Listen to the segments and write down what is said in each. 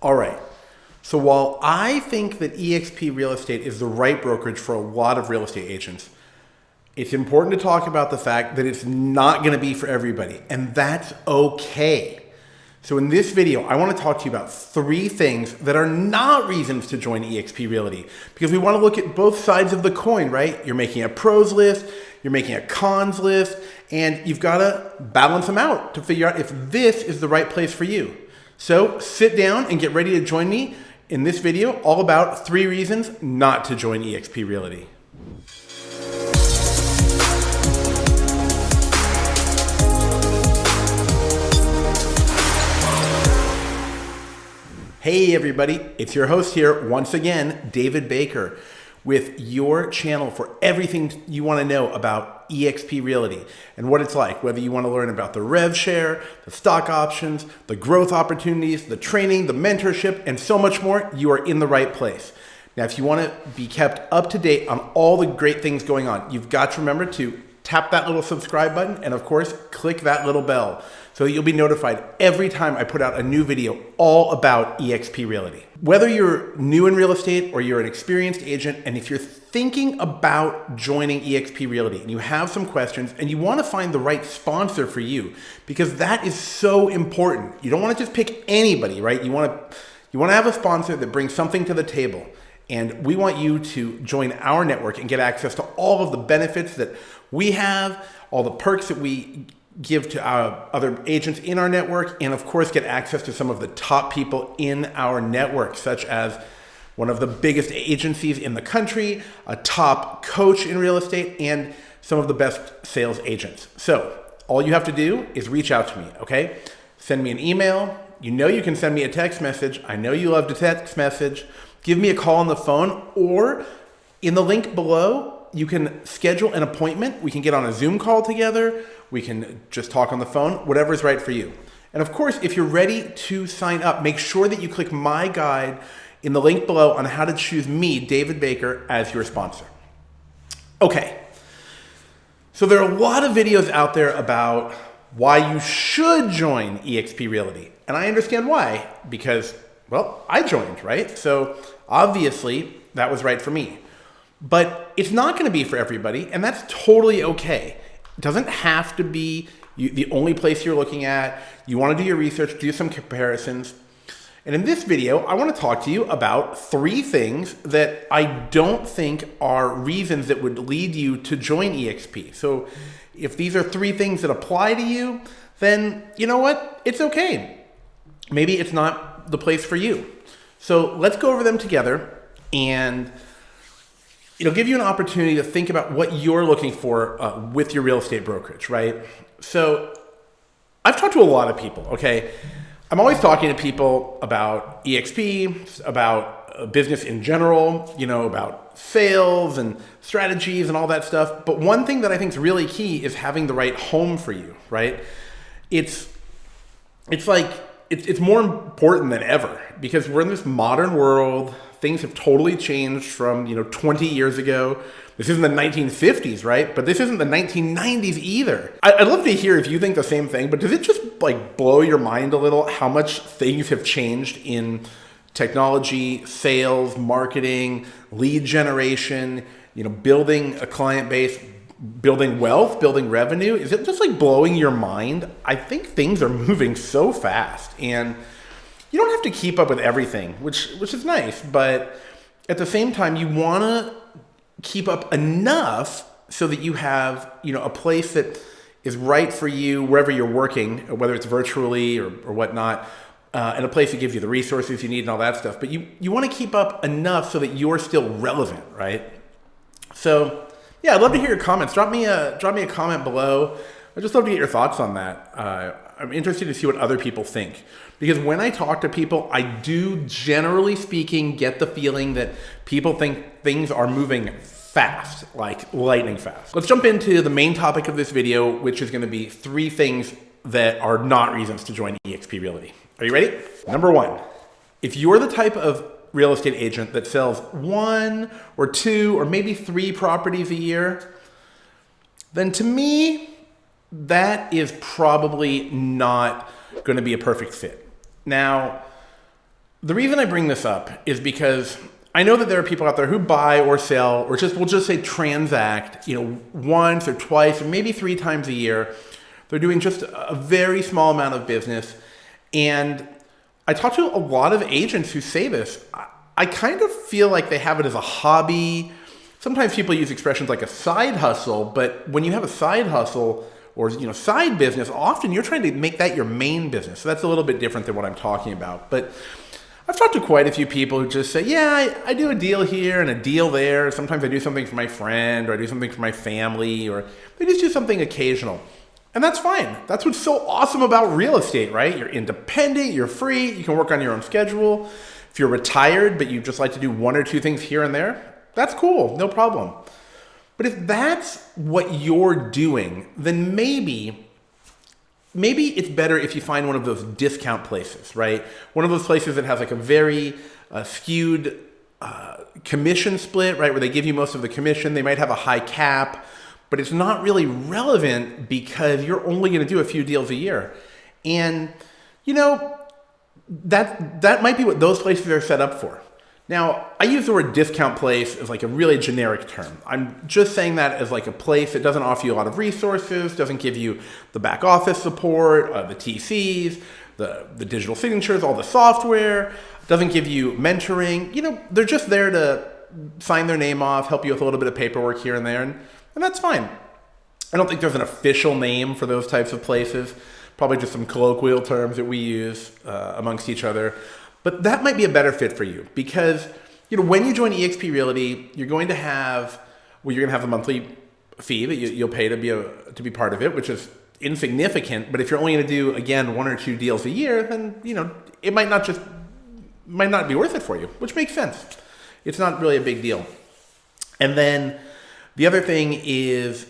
All right. So while I think that eXp Real Estate is the right brokerage for a lot of real estate agents, it's important to talk about the fact that it's not going to be for everybody, and that's okay. So in this video, I want to talk to you about 3 things that are not reasons to join eXp Realty, because we want to look at both sides of the coin, right? You're making a pros list, you're making a cons list, and you've got to balance them out to figure out if this is the right place for you. So sit down and get ready to join me in this video all about 3 reasons not to join eXp Realty. Hey everybody, it's your host here once again, David Baker, with your channel for everything you want to know about eXp Realty and what it's like, whether you want to learn about the rev share, the stock options, the growth opportunities, the training, the mentorship, and so much more. You are in the right place. Now, if you want to be kept up to date on all the great things going on, you've got to remember to tap that little subscribe button and of course, click that little bell so that you'll be notified every time I put out a new video all about eXp Realty. Whether you're new in real estate or you're an experienced agent, and if you're thinking about joining eXp Realty and you have some questions and you want to find the right sponsor for you, because that is so important. You don't want to just pick anybody, right? You want to have a sponsor that brings something to the table. And we want you to join our network and get access to all of the benefits that we have, all the perks that we give to our other agents in our network, and of course get access to some of the top people in our network, such as one of the biggest agencies in the country, a top coach in real estate, and some of the best sales agents. So all you have to do is reach out to me, okay? Send me an email. You know you can send me a text message. I know you love to text message. Give me a call on the phone, or in the link below, you can schedule an appointment. We can get on a Zoom call together. We can just talk on the phone, whatever is right for you. And of course, if you're ready to sign up, make sure that you click my guide in the link below on how to choose me, David Baker, as your sponsor. Okay, so there are a lot of videos out there about why you should join eXp Realty. And I understand why, because, well, I joined, right? So obviously that was right for me. But it's not going to be for everybody, and that's totally okay. It doesn't have to be the only place you're looking at. You want to do your research, do some comparisons. And in this video, I want to talk to you about 3 things that I don't think are reasons that would lead you to join eXp. So if these are 3 things that apply to you, then you know what? It's okay. Maybe it's not the place for you. So let's go over them together, and it'll give you an opportunity to think about what you're looking for with your real estate brokerage, right? So I've talked to a lot of people, okay? I'm always talking to people about eXp, about business in general, you know, about sales and strategies and all that stuff. But one thing that I think is really key is having the right home for you, right? It's more important than ever, because we're in this modern world. Things have totally changed from, 20 years ago. This isn't the 1950s, right? But this isn't the 1990s either. I'd love to hear if you think the same thing, but does it just blow your mind a little how much things have changed in technology, sales, marketing, lead generation, building a client base, building wealth, building revenue? Is it just blowing your mind? I think things are moving so fast, and you don't have to keep up with everything, which is nice, but at the same time, you want to keep up enough so that you have, a place that is right for you wherever you're working, whether it's virtually or whatnot, and a place that gives you the resources you need and all that stuff. But you want to keep up enough so that you're still relevant, right? So yeah, I'd love to hear your comments. Drop me a comment below. I'd just love to get your thoughts on that. I'm interested to see what other people think, because when I talk to people, I do, generally speaking, get the feeling that people think things are moving fast, like lightning fast. Let's jump into the main topic of this video, which is going to be 3 things that are not reasons to join eXp Realty. Are you ready? Number 1, if you're the type of real estate agent that sells 1 or 2 or maybe 3 properties a year, then to me, that is probably not going to be a perfect fit. Now, The reason I bring this up is because I know that there are people out there who buy or sell or we'll just say transact, once or twice or maybe 3 times a year. They're doing just a very small amount of business. And I talk to a lot of agents who say this. I kind of feel like they have it as a hobby. Sometimes people use expressions like a side hustle, but when you have a side hustle or side business, often you're trying to make that your main business. So that's a little bit different than what I'm talking about. But I've talked to quite a few people who just say, yeah, I do a deal here and a deal there. Sometimes I do something for my friend or I do something for my family, or they just do something occasional. And that's fine. That's what's so awesome about real estate, right? You're independent, you're free, you can work on your own schedule. If you're retired, but you just like to do 1 or 2 things here and there, that's cool, no problem. But if that's what you're doing, then maybe it's better if you find one of those discount places, right? One of those places that has like a very skewed commission split, right? Where they give you most of the commission. They might have a high cap, but it's not really relevant because you're only going to do a few deals a year. And, that might be what those places are set up for. Now, I use the word discount place as like a really generic term. I'm just saying that as like a place that doesn't offer you a lot of resources, doesn't give you the back office support, the TCs, the digital signatures, all the software, doesn't give you mentoring. They're just there to sign their name off, help you with a little bit of paperwork here and there, and that's fine. I don't think there's an official name for those types of places, probably just some colloquial terms that we use amongst each other. But that might be a better fit for you because, when you join eXp Realty, you're going to have a monthly fee that you'll pay to be part of it, which is insignificant. But if you're only going to do, again, 1 or 2 deals a year, then, it might not be worth it for you, which makes sense. It's not really a big deal. And then the other thing is,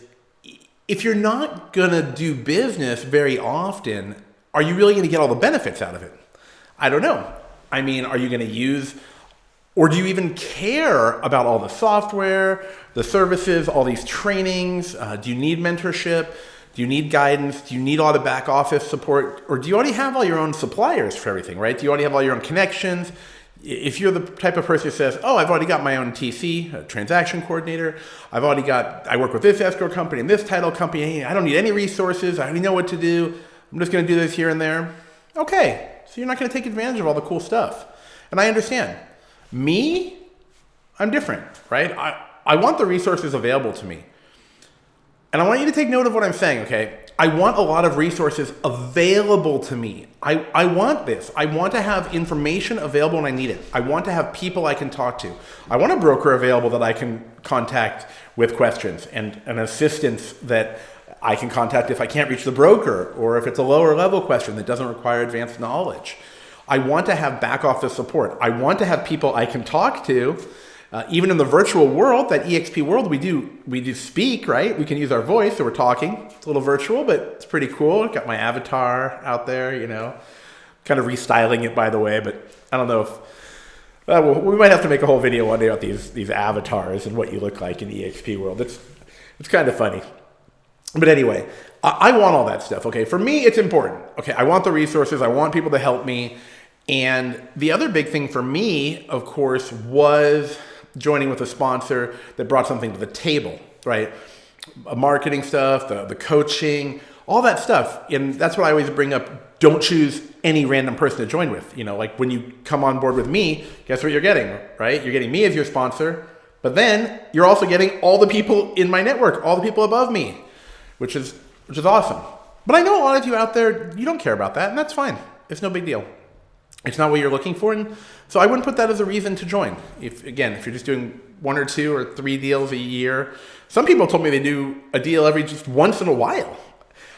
if you're not going to do business very often, are you really going to get all the benefits out of it? I don't know. I mean, are you going to use, or do you even care about all the software, the services, all these trainings? Do you need mentorship? Do you need guidance? Do you need all the back office support? Or do you already have all your own suppliers for everything, right? Do you already have all your own connections? If you're the type of person who says, oh, I've already got my own TC, a transaction coordinator. I work with this escrow company and this title company. I don't need any resources. I already know what to do. I'm just going to do this here and there. Okay. So you're not going to take advantage of all the cool stuff. And I understand. Me, I'm different, right? I want the resources available to me. And I want you to take note of what I'm saying, okay? I want a lot of resources available to me. I want this. I want to have information available when I need it. I want to have people I can talk to. I want a broker available that I can contact with questions and an assistant that I can contact if I can't reach the broker or if it's a lower level question that doesn't require advanced knowledge. I want to have back office support. I want to have people I can talk to. Even in the virtual world, that eXp world, we do speak, right? We can use our voice, so we're talking. It's a little virtual, but it's pretty cool. Got my avatar out there, kind of restyling it, by the way, but I don't know if we might have to make a whole video one day about these avatars and what you look like in the eXp world. It's kind of funny. But anyway, I want all that stuff, okay? For me, it's important. Okay, I want the resources. I want people to help me. And the other big thing for me, of course, was joining with a sponsor that brought something to the table, right? Marketing stuff, the coaching, all that stuff. And that's what I always bring up. Don't choose any random person to join with. Like when you come on board with me, guess what you're getting, right? You're getting me as your sponsor, but then you're also getting all the people in my network, all the people above me, which is awesome. But I know a lot of you out there, you don't care about that, and that's fine. It's no big deal. It's not what you're looking for, and so I wouldn't put that as a reason to join. If you're just doing 1 or 2 or 3 deals a year, some people told me they do a deal every just once in a while.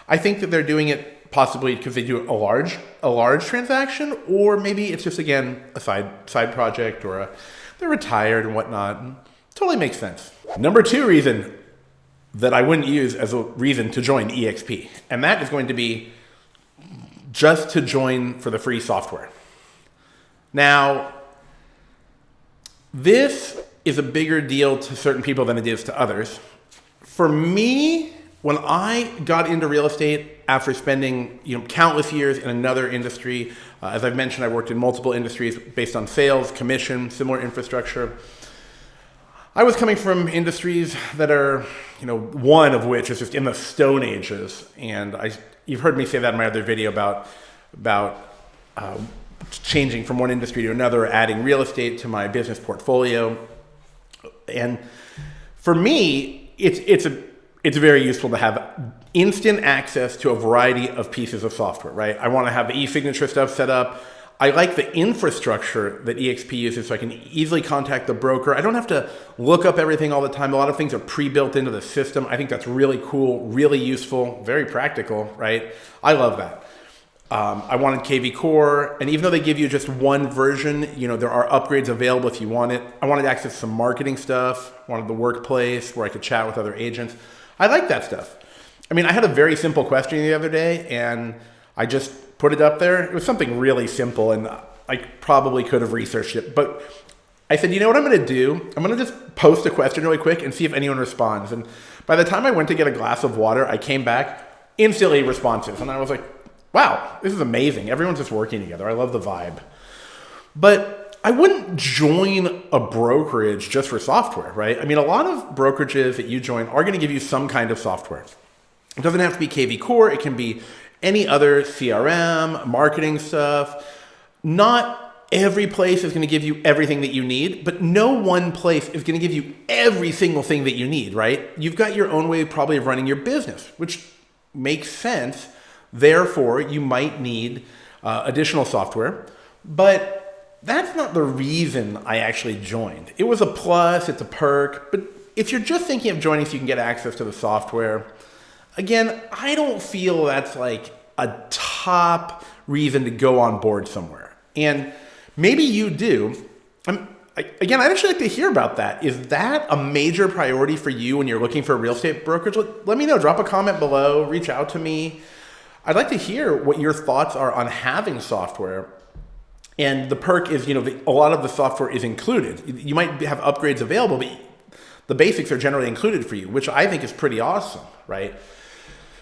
I think that they're doing it possibly because they do a large transaction, or maybe it's just, again, a side project, or they're retired and whatnot. And totally makes sense. Number 2 reason that I wouldn't use as a reason to join eXp, and that is going to be just to join for the free software. Now, this is a bigger deal to certain people than it is to others. For me, when I got into real estate after spending countless years in another industry. As I've mentioned, I worked in multiple industries based on sales, commission, similar infrastructure. I was coming from industries that are, one of which is just in the Stone Ages, and you've heard me say that in my other video about changing from one industry to another, adding real estate to my business portfolio. And for me, it's very useful to have instant access to a variety of pieces of software, right? I want to have the e-signature stuff set up. I like the infrastructure that eXp uses so I can easily contact the broker. I don't have to look up everything all the time. A lot of things are pre-built into the system. I think that's really cool, really useful, very practical, right? I love that. I wanted KV Core, and even though they give you just one version, there are upgrades available if you want it. I wanted access to some marketing stuff. I wanted the workplace where I could chat with other agents. I like that stuff. I mean, I had a very simple question the other day, and I just put it up there. It was something really simple, and I probably could have researched it. But I said, you know what I'm going to do? I'm going to just post a question really quick and see if anyone responds. And by the time I went to get a glass of water, I came back instantly responsive. And I was like, wow, this is amazing. Everyone's just working together. I love the vibe. But I wouldn't join a brokerage just for software, right? I mean, a lot of brokerages that you join are going to give you some kind of software. It doesn't have to be KV Core. It can be any other CRM, marketing stuff. Not every place is going to give you everything that you need, but no one place is going to give you every single thing that you need, right? You've got your own way probably of running your business, which makes sense. Therefore, you might need additional software, but that's not the reason I actually joined. It was a plus, it's a perk, but if you're just thinking of joining so you can get access to the software, again, I don't feel that's like a top reason to go on board somewhere. And maybe you do. I'd actually like to hear about that. Is that a major priority for you when you're looking for a real estate brokerage? Let me know. Drop a comment below. Reach out to me. I'd like to hear what your thoughts are on having software. And the perk is, a lot of the software is included. You might have upgrades available, but the basics are generally included for you, which I think is pretty awesome, right?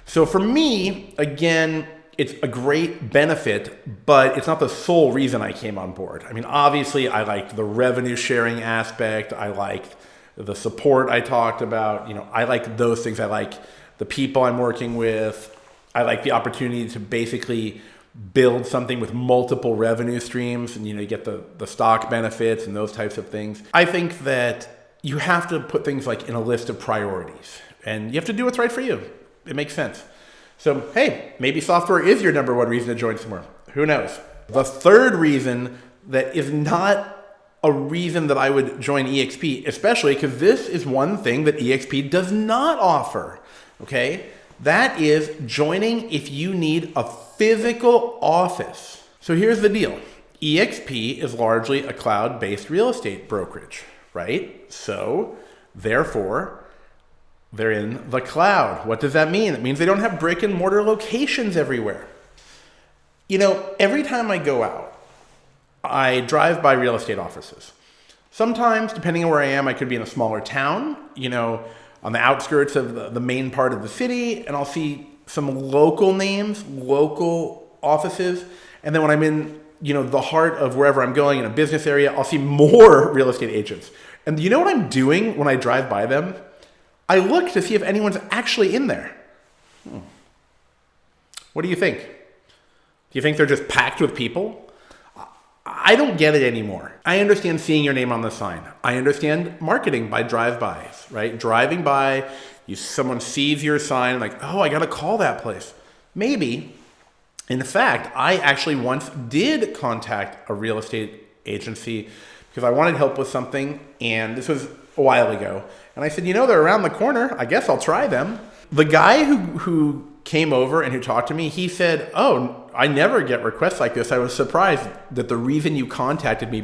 So for me, again, it's a great benefit, but it's not the sole reason I came on board. I mean, obviously, I liked the revenue sharing aspect. I liked the support I talked about. I like those things. I like the people I'm working with. I like the opportunity to basically build something with multiple revenue streams, and you get the stock benefits and those types of things. I think that you have to put things like in a list of priorities, and you have to do what's right for you. It makes sense. So, hey, maybe software is your number one reason to join somewhere. Who knows? The third reason that is not a reason that I would join eXp, especially because this is one thing that eXp does not offer, okay? That is joining if you need a physical office. So here's the deal. eXp is largely a cloud-based real estate brokerage, right? So, therefore, they're in the cloud. What does that mean? It means they don't have brick and mortar locations everywhere. Every time I go out, I drive by real estate offices. Sometimes, depending on where I am, I could be in a smaller town, on the outskirts of the main part of the city, and I'll see some local names, local offices. And then when I'm in, the heart of wherever I'm going in a business area, I'll see more real estate agents. And you know what I'm doing when I drive by them? I look to see if anyone's actually in there. What do you think? Do you think they're just packed with people? I don't get it anymore. I understand seeing your name on the sign. I understand marketing by drive-bys, right? Driving by, someone sees your sign, like, oh, I got to call that place. Maybe. In fact, I actually once did contact a real estate agency because I wanted help with something, and this was a while ago. And I said, they're around the corner. I guess I'll try them. The guy who came over and who talked to me, he said, oh, I never get requests like this. I was surprised that the reason you contacted me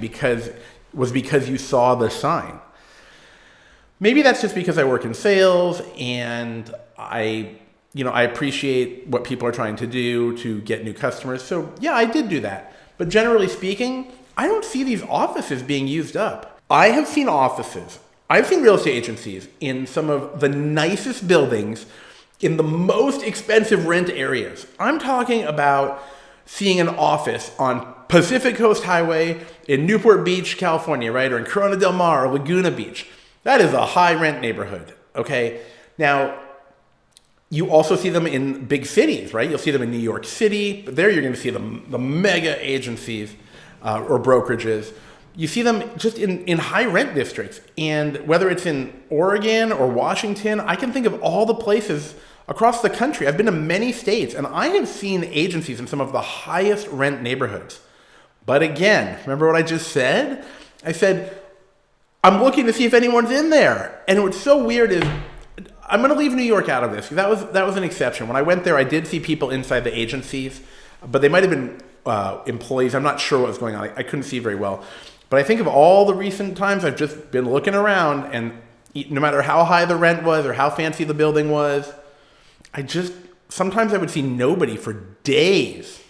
was because you saw the sign. Maybe that's just because I work in sales and I appreciate what people are trying to do to get new customers. So yeah, I did do that. But generally speaking, I don't see these offices being used up. I've seen real estate agencies in some of the nicest buildings in the most expensive rent areas. I'm talking about seeing an office on Pacific Coast Highway in Newport Beach, California, right? Or in Corona del Mar or Laguna Beach. That is a high rent neighborhood, okay? Now, you also see them in big cities, right? You'll see them in New York City, but there you're gonna see the mega agencies or brokerages. You see them just in high rent districts. And whether it's in Oregon or Washington, I can think of all the places across the country. I've been to many states and I have seen agencies in some of the highest rent neighborhoods. But again, remember what I just said? I said, I'm looking to see if anyone's in there. And what's so weird is, I'm gonna leave New York out of this. That was an exception. When I went there, I did see people inside the agencies, but they might've been employees. I'm not sure what was going on. I couldn't see very well. But I think of all the recent times I've just been looking around, and no matter how high the rent was or how fancy the building was, sometimes I would see nobody for days.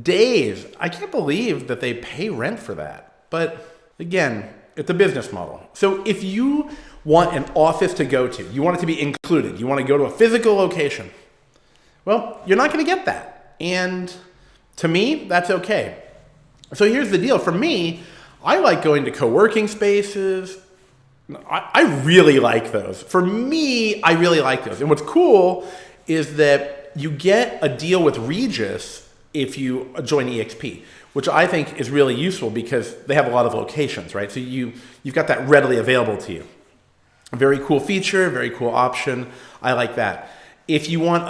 Days. I can't believe that they pay rent for that. But again, it's a business model. So if you want an office to go to, you want it to be included, you want to go to a physical location, well, you're not going to get that. And to me, that's okay. So here's the deal. For me, I like going to co-working spaces. I really like those. For me, I really like those. And what's cool is that you get a deal with Regus if you join eXp, which I think is really useful because they have a lot of locations, right? So you've got that readily available to you. A very cool feature, very cool option. I like that. If you want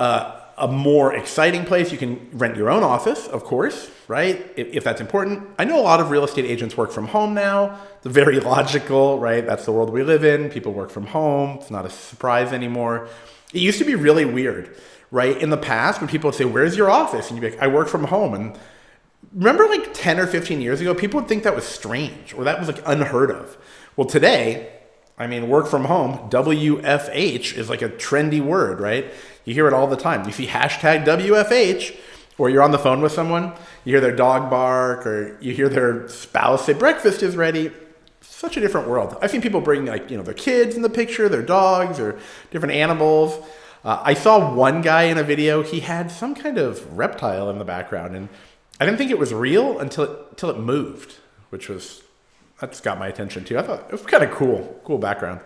a more exciting place, you can rent your own office, of course, right? If that's important. I know a lot of real estate agents work from home now. It's very logical, right? That's the world we live in. People work from home. It's not a surprise anymore. It used to be really weird, right? In the past, when people would say, where's your office? And you'd be like, I work from home. And remember like 10 or 15 years ago, people would think that was strange or that was like unheard of. Well, today, I mean, work from home, WFH is like a trendy word, right? You hear it all the time. You see hashtag WFH, or you're on the phone with someone, you hear their dog bark, or you hear their spouse say, breakfast is ready. Such a different world. I've seen people bring like, their kids in the picture, their dogs, or different animals. I saw one guy in a video, he had some kind of reptile in the background, and I didn't think it was real until it moved, that's got my attention too. I thought it was kind of cool background.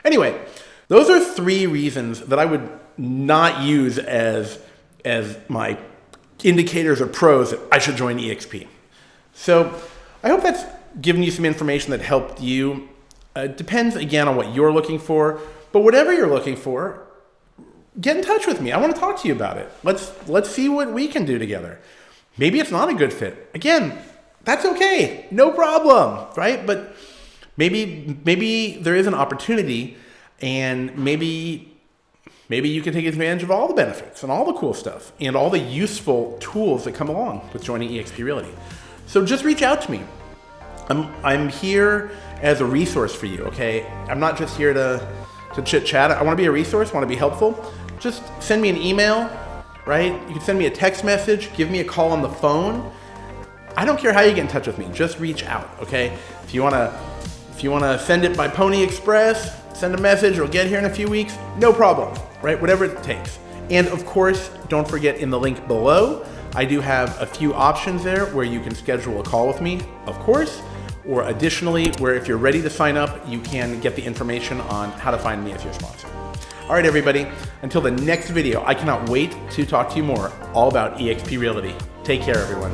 Anyway, those are 3 reasons that I would not use as my indicators or pros that I should join eXp. So I hope that's given you some information that helped you. It depends again on what you're looking for, but whatever you're looking for, get in touch with me. I want to talk to you about it. Let's see what we can do together. Maybe it's not a good fit. Again, that's okay. No problem, right? But maybe there is an opportunity, and maybe you can take advantage of all the benefits and all the cool stuff and all the useful tools that come along with joining eXp Realty. So just reach out to me. I'm here as a resource for you, okay? I'm not just here to chit chat. I want to be a resource, I want to be helpful. Just send me an email, right? You can send me a text message, give me a call on the phone. I don't care how you get in touch with me. Just reach out, okay? If you wanna send it by Pony Express, send a message, it'll get here in a few weeks, no problem, right? Whatever it takes. And of course, don't forget in the link below, I do have a few options there where you can schedule a call with me, of course, or additionally, where if you're ready to sign up, you can get the information on how to find me as your sponsor. All right, everybody, until the next video, I cannot wait to talk to you more all about eXp Realty. Take care, everyone.